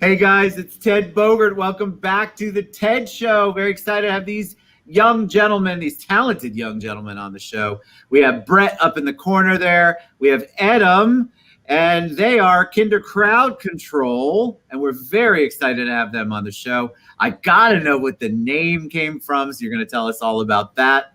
Hey guys, it's Ted Bogert. Welcome back to the TED Show. Very excited to have these young gentlemen, these talented young gentlemen on the show. We have Brett up in the corner there. We have Adam, and they are KinderCrowdControl, and we're very excited to have them on the show. I gotta know what the name came from, so you're gonna tell us all about that.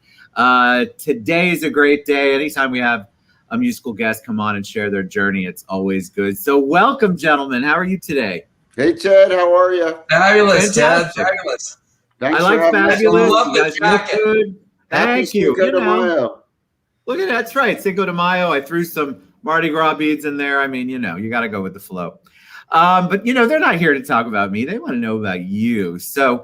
Today is a great day. Anytime we have a musical guest come on and share their journey, it's always good. So welcome, gentlemen. How are you today? Hey, Ted, how are you? Fabulous, Fantastic. Ted. Fabulous. Thanks I like for having us fabulous. on. Love You the guys look jacket. good. Happy Thank you. Cinco de Mayo. Look at that. That's right. Cinco de Mayo. I threw some Mardi Gras beads in there. I mean, you got to go with the flow. But, they're not here to talk about me. They want to know about you. So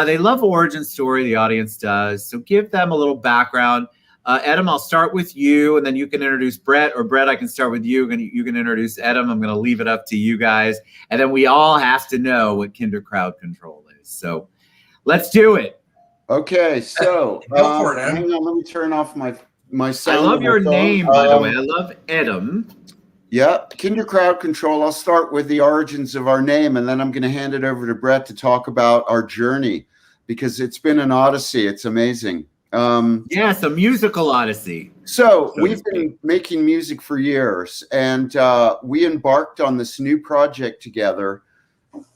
they love origin story. The audience does. So give them a little background. Adam, I'll start with you, and then you can introduce Brett, or Brett, I can start with you, and you can introduce Adam. I'm going to leave it up to you guys, and then we all have to know what KinderCrowdControl is. So let's do it. Okay, so Go for it, Adam. hang on, let me turn off my sound. I love your name, by the way. I love Adam. Yeah, KinderCrowdControl. I'll start with the origins of our name, and then I'm going to hand it over to Brett to talk about our journey, because it's been an odyssey. It's amazing. Yes, a musical odyssey. So we've been making music for years, and we embarked on this new project together.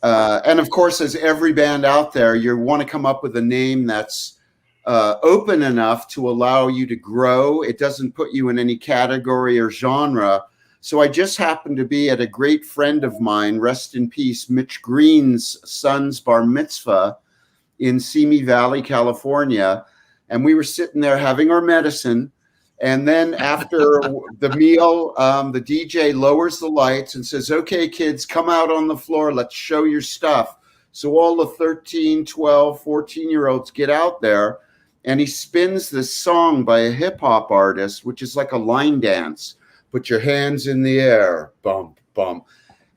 And of course, as every band out there, you want to come up with a name that's open enough to allow you to grow. It doesn't put you in any category or genre. So I just happened to be at a great friend of mine, rest in peace, Mitch Green's son's bar mitzvah in Simi Valley, California. And we were sitting there having our medicine. And then after the meal, the DJ lowers the lights and says, okay, kids, come out on the floor. Let's show your stuff. So all the 13, 12, 14-year-olds get out there. And he spins this song by a hip hop artist, which is like a line dance. Put your hands in the air. Bump, bump.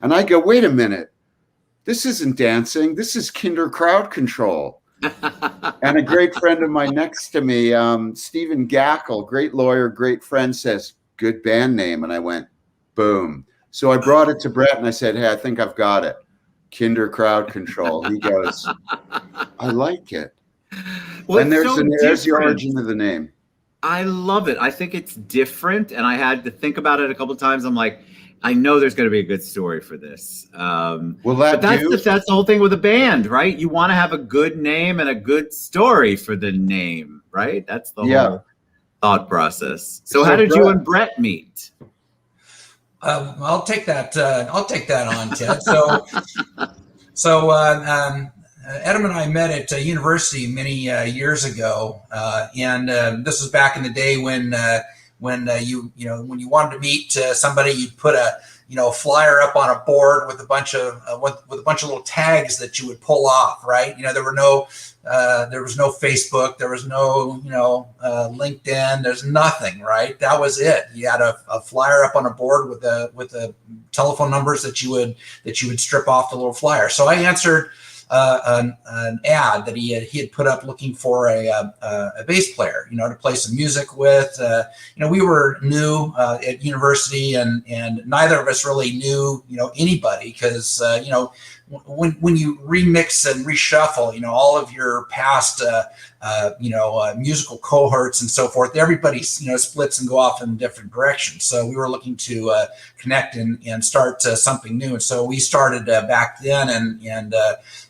And I go, wait a minute. This isn't dancing. This is KinderCrowdControl. And a great friend of mine next to me, Stephen Gackle, great lawyer, great friend, says, good band name. And I went, boom. So I brought it to Brett and I said, hey, I think I've got it. KinderCrowdControl. He goes, I like it. Well, and there's so there's the origin of the name. I love it. I think it's different. And I had to think about it a couple of times. I'm like, I know there's going to be a good story for this. But that's the whole thing with a band, right? You want to have a good name and a good story for the name, right? That's the whole thought process. So how did you and Brett meet? I'll take that. I'll take that on, Ted. Adam and I met at university many years ago, and this was back in the day when you wanted to meet somebody, you'd put a flyer up on a board with a bunch of little tags that you would pull off, right? There was no Facebook, there was no LinkedIn, there's nothing, right? That was it. You had a flyer up on a board with the telephone numbers that you would strip off the little flyer. So I answered an ad that he had put up looking for a bass player, to play some music with. We were new at university, and neither of us really knew anybody, because when you remix and reshuffle, all of your past musical cohorts and so forth, everybody splits and go off in different directions. So we were looking to connect and start something new, and so we started back then,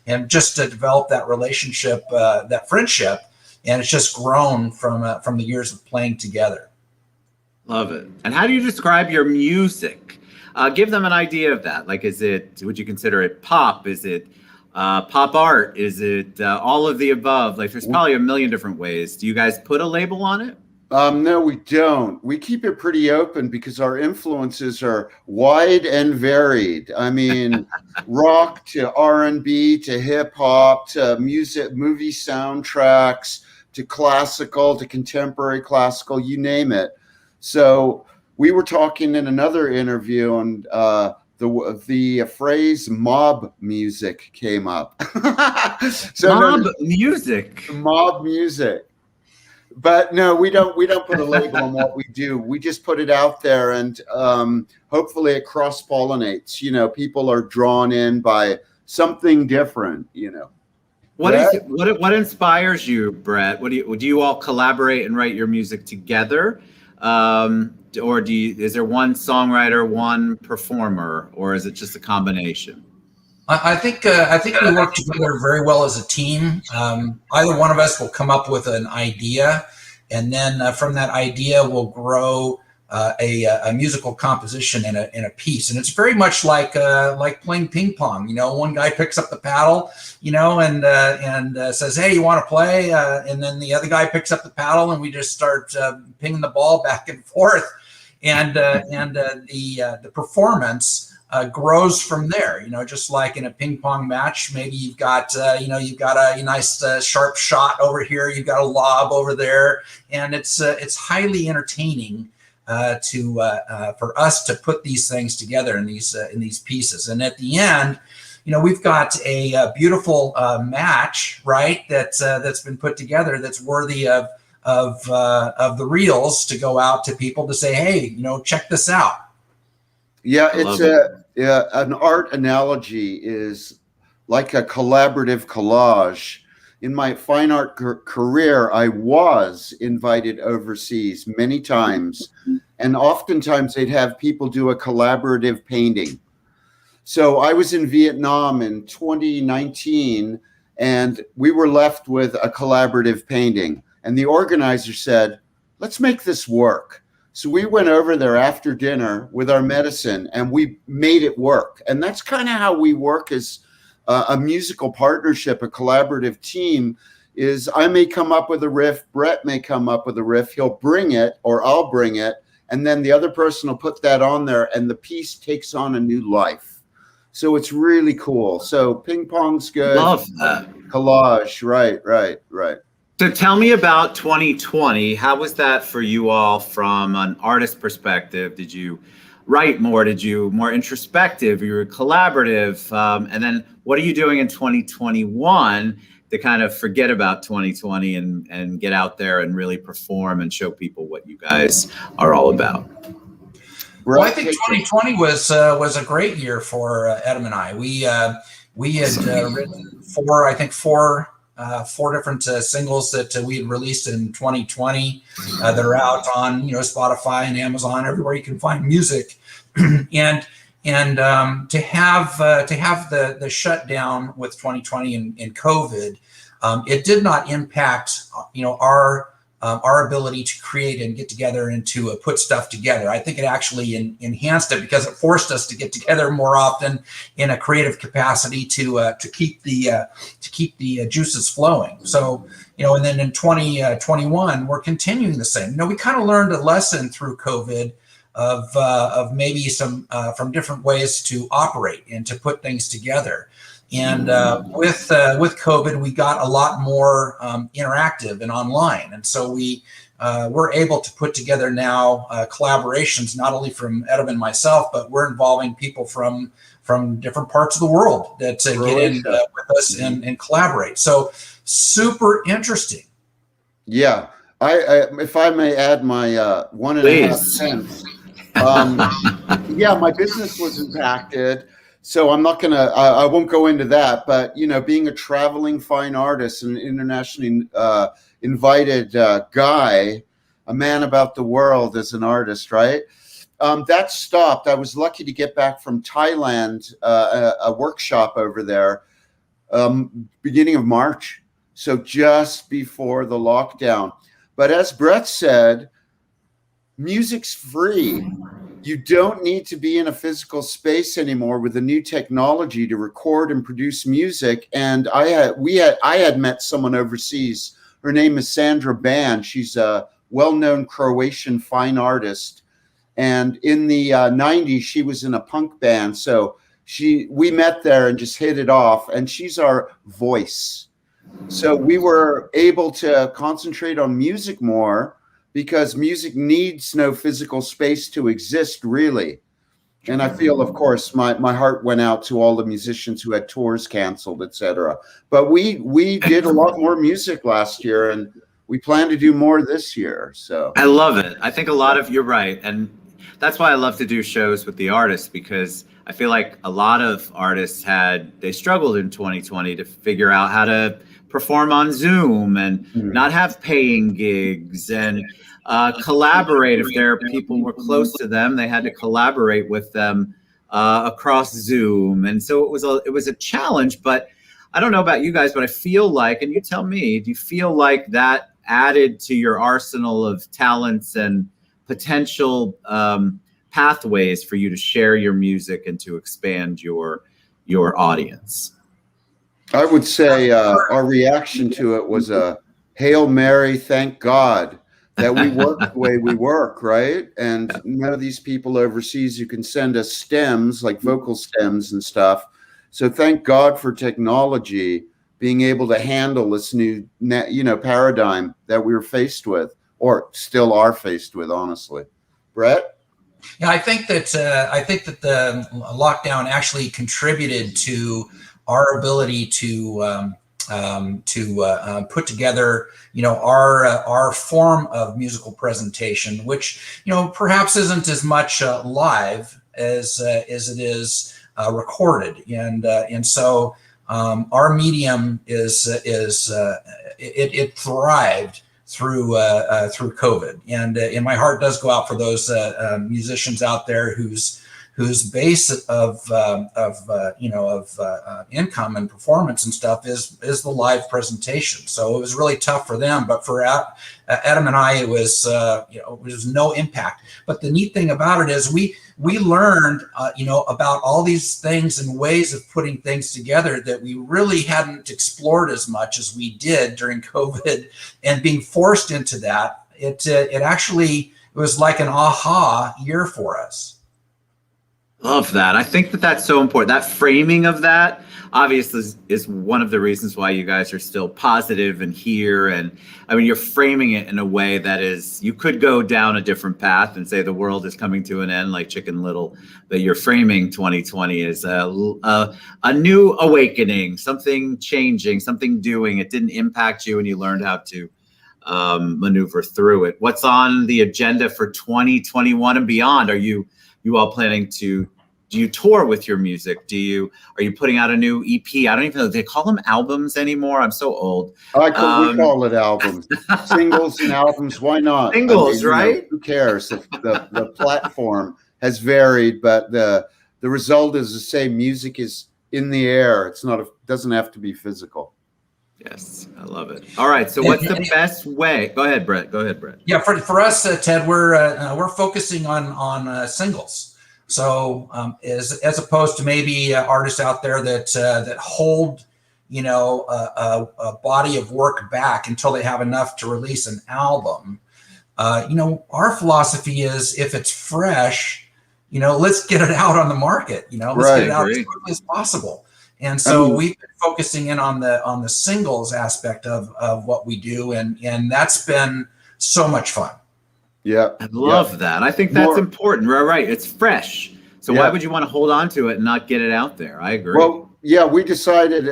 and just to develop that relationship, that friendship, and it's just grown from the years of playing together. Love it. And how do you describe your music? Give them an idea of that. Like, would you consider it pop? Is it pop art? Is it all of the above? Like, there's probably a million different ways. Do you guys put a label on it? No, we don't. We keep it pretty open because our influences are wide and varied. I mean, rock to R&B to hip hop to music, movie soundtracks to classical to contemporary classical, you name it. So we were talking in another interview, and the phrase mob music came up. Mob music. Mob music. But no, we don't put a label on what we do. We just put it out there, and hopefully it cross-pollinates. People are drawn in by something different. What inspires you, Brett? Do you all collaborate and write your music together, or is there one songwriter, one performer, or is it just a combination? I think we work together very well as a team. Either one of us will come up with an idea, and then from that idea will grow a musical composition in a piece. And it's very much like playing ping pong. One guy picks up the paddle, and says, "Hey, you want to play?" And then the other guy picks up the paddle, and we just start pinging the ball back and forth, and the performance grows from there. Just like in a ping pong match, maybe you've got a nice sharp shot over here, you've got a lob over there, and it's highly entertaining for us to put these things together in these pieces. And at the end, we've got a beautiful match, right? That's been put together that's worthy of the reels to go out to people to say, hey, check this out. Yeah, an art analogy is like a collaborative collage. In my fine art career, I was invited overseas many times, and oftentimes they'd have people do a collaborative painting. So I was in Vietnam in 2019, and we were left with a collaborative painting. And the organizer said, let's make this work. So we went over there after dinner with our medicine, and we made it work. And that's kind of how we work as a musical partnership, a collaborative team. Is I may come up with a riff, Brett may come up with a riff, he'll bring it, or I'll bring it, and then the other person will put that on there, and the piece takes on a new life. So it's really cool. So ping pong's good. Love that. Collage, right. So tell me about 2020. How was that for you all from an artist perspective? Did you write more? Did you more introspective? You were collaborative? And then what are you doing in 2021 to kind of forget about 2020 and get out there and really perform and show people what you guys are all about? Well, I think 2020 was a great year for Adam and I. We had written four different singles that we had released in 2020 that are out on Spotify and Amazon, everywhere you can find music, and to have the shutdown with 2020 and COVID, it did not impact our ability to create and get together and to put stuff together. I think it actually enhanced it because it forced us to get together more often in a creative capacity to keep the juices flowing. So, and then in 2021, we're continuing the same. We kind of learned a lesson through COVID of maybe some from different ways to operate and to put things together. And with COVID, we got a lot more interactive and online. And so we're able to put together now collaborations, not only from Adam and myself, but we're involving people from different parts of the world that get in with us and collaborate. So super interesting. Yeah. I if I may add my 1.5 cents. Yeah, my business was impacted. So I'm not gonna. I won't go into that. But being a traveling fine artist and internationally invited guy, a man about the world as an artist, right? That stopped. I was lucky to get back from Thailand, a workshop over there, beginning of March. So just before the lockdown. But as Brett said, music's free. You don't need to be in a physical space anymore with the new technology to record and produce music. And I had met someone overseas. Her name is Sandra Ban. She's a well-known Croatian fine artist. And in the 90s, she was in a punk band. So we met there and just hit it off. And she's our voice. So we were able to concentrate on music more, because music needs no physical space to exist, really. And I feel, of course, my heart went out to all the musicians who had tours canceled, etc. But we did a lot more music last year, and we plan to do more this year. So I love it. I think a lot of, you're right. And that's why I love to do shows with the artists, because I feel like a lot of artists they struggled in 2020 to figure out how to perform on Zoom and not have paying gigs and collaborate. If their people were close to them, they had to collaborate with them across Zoom. And so it was a challenge, but I don't know about you guys, but I feel like, and you tell me, do you feel like that added to your arsenal of talents and potential pathways for you to share your music and to expand your audience? I would say our reaction to it was a Hail Mary, thank God that we work the way we work, right? And none of these people overseas, you can send us stems, like vocal stems and stuff. So thank God for technology being able to handle this new, paradigm that we were faced with, or still are faced with, honestly. Brett? Yeah, I think that the lockdown actually contributed to our ability to put together, our form of musical presentation, which perhaps isn't as much live as it is recorded, and so our medium it thrived through COVID, and my heart does go out for those musicians out there whose base of income and performance and stuff is the live presentation. So it was really tough for them, but for Adam and I, it was no impact. But the neat thing about it is we learned about all these things and ways of putting things together that we really hadn't explored as much as we did during COVID, and being forced into that, it was like an aha year for us. Love that. I think that's so important. That framing of that obviously is one of the reasons why you guys are still positive and here. And I mean, you're framing it in a way that is, you could go down a different path and say the world is coming to an end like Chicken Little, but you're framing 2020 as a new awakening, something changing, something doing. It didn't impact you and you learned how to maneuver through it. What's on the agenda for 2021 and beyond? Are you all planning to, do you tour with your music? Are you putting out a new EP? I don't even know, do they call them albums anymore? I'm so old. We call it albums. Singles and albums, why not? Singles, right? Who cares? The platform has varied, but the result is the same. Music is in the air. Doesn't have to be physical. Yes, I love it. All right, so what's the best way? Go ahead, Brett. Yeah, for us, Ted, we're focusing on singles. So as opposed to maybe artists out there that hold a body of work back until they have enough to release an album. Our philosophy is, if it's fresh, let's get it out on the market. Let's get it out as quickly as possible. And so we've been focusing in on the singles aspect of what we do, and that's been so much fun. Yeah, I love that. I think that's important. Right. It's fresh. So why would you want to hold on to it and not get it out there? I agree. Well, yeah, we decided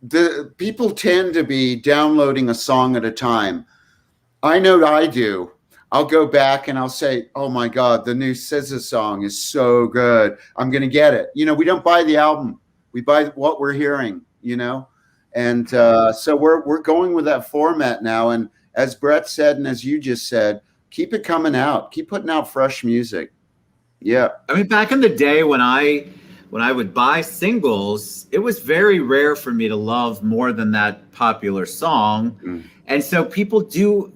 the people tend to be downloading a song at a time. I know I do. I'll go back and I'll say, oh my God, the new SZA song is so good. I'm going to get it. We don't buy the album. We buy what we're hearing, and so we're going with that format now. And as Brett said, and as you just said, keep it coming out. Keep putting out fresh music. Yeah. I mean, back in the day when I would buy singles, it was very rare for me to love more than that popular song. And so people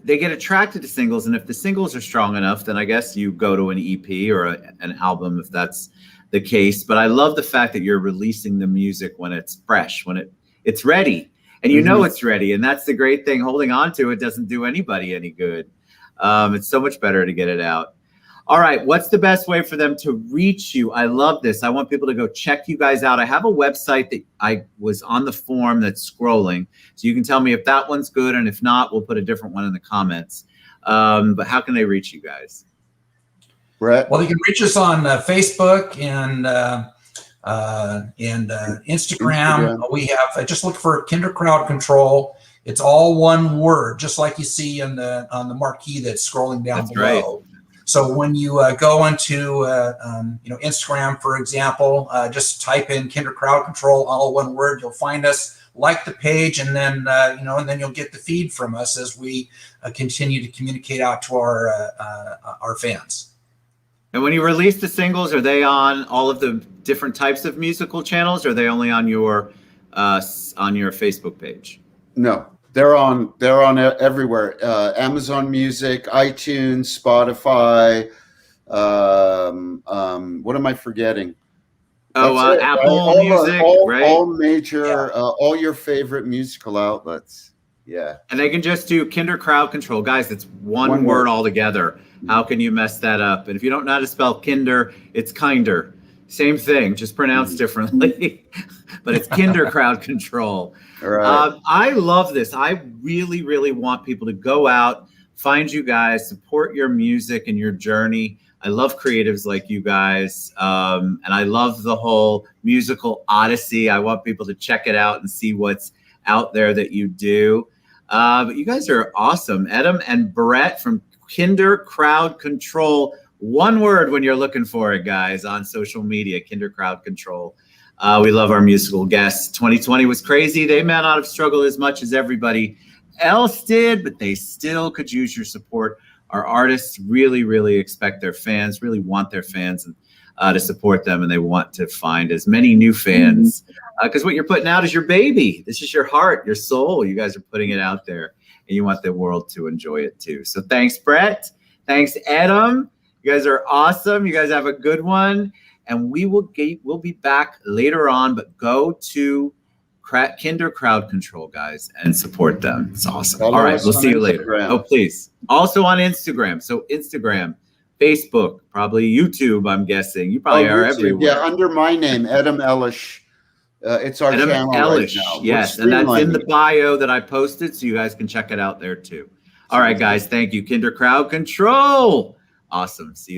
they get attracted to singles. And if the singles are strong enough, then I guess you go to an EP or an album if that's the case. But I love the fact that you're releasing the music when it's fresh, when it's ready, and it's ready. And that's the great thing. Holding on to it doesn't do anybody any good. It's so much better to get it out. All right, what's the best way for them to reach you? I love this. I want people to go check you guys out. I have a website that I was on the form that's scrolling, so you can tell me if that one's good, and if not, we'll put a different one in the comments. But how can they reach you guys? Brett? Well, you can reach us on Facebook, and and Instagram. We have just look for KinderCrowdControl. It's all one word, just like you see on the marquee that's scrolling down below. Right. So when you go into Instagram, for example, just type in KinderCrowdControl, all one word. You'll find us. Like the page, and then and then you'll get the feed from us as we continue to communicate out to our fans. And when you release the singles, are they on all of the different types of musical channels, or are they only on your Facebook page? No, they're on everywhere. Amazon Music, iTunes, Spotify. What am I forgetting? Apple Music, right? All major, all your favorite musical outlets. Yeah. And they can just do KinderCrowdControl. Guys, it's one word altogether. How can you mess that up? And if you don't know how to spell Kinder, it's Kinder. Same thing, just pronounced differently. But it's KinderCrowdControl. Right. I love this. I really, really want people to go out, find you guys, support your music and your journey. I love creatives like you guys, and I love the whole musical Odyssey. I want people to check it out and see what's out there that you do. But you guys are awesome. Adam and Brett from KinderCrowdControl. One word when you're looking for it, guys, on social media, KinderCrowdControl. We love our musical guests. 2020 was crazy. They may not have struggled as much as everybody else did, but they still could use your support. Our artists really, really expect their fans, really want their fans to support them, and they want to find as many new fans because what you're putting out is your baby. This is your heart, your soul. You guys are putting it out there, and you want the world to enjoy it too. So thanks, Brett. Thanks, Adam. You guys are awesome. You guys have a good one, and we'll be back later on. But go to KinderCrowdControl, guys, and support them. It's awesome. All right, we'll see you later. Oh, please. Also on Instagram. So Instagram, Facebook, probably YouTube, I'm guessing. You probably are everywhere. Yeah, under my name, Adam Elish. It's our Adam channel Elish, right now. yes, and that's in the bio that I posted, so you guys can check it out there too. All right, guys, thank you. KinderCrowdControl. Awesome. See you later.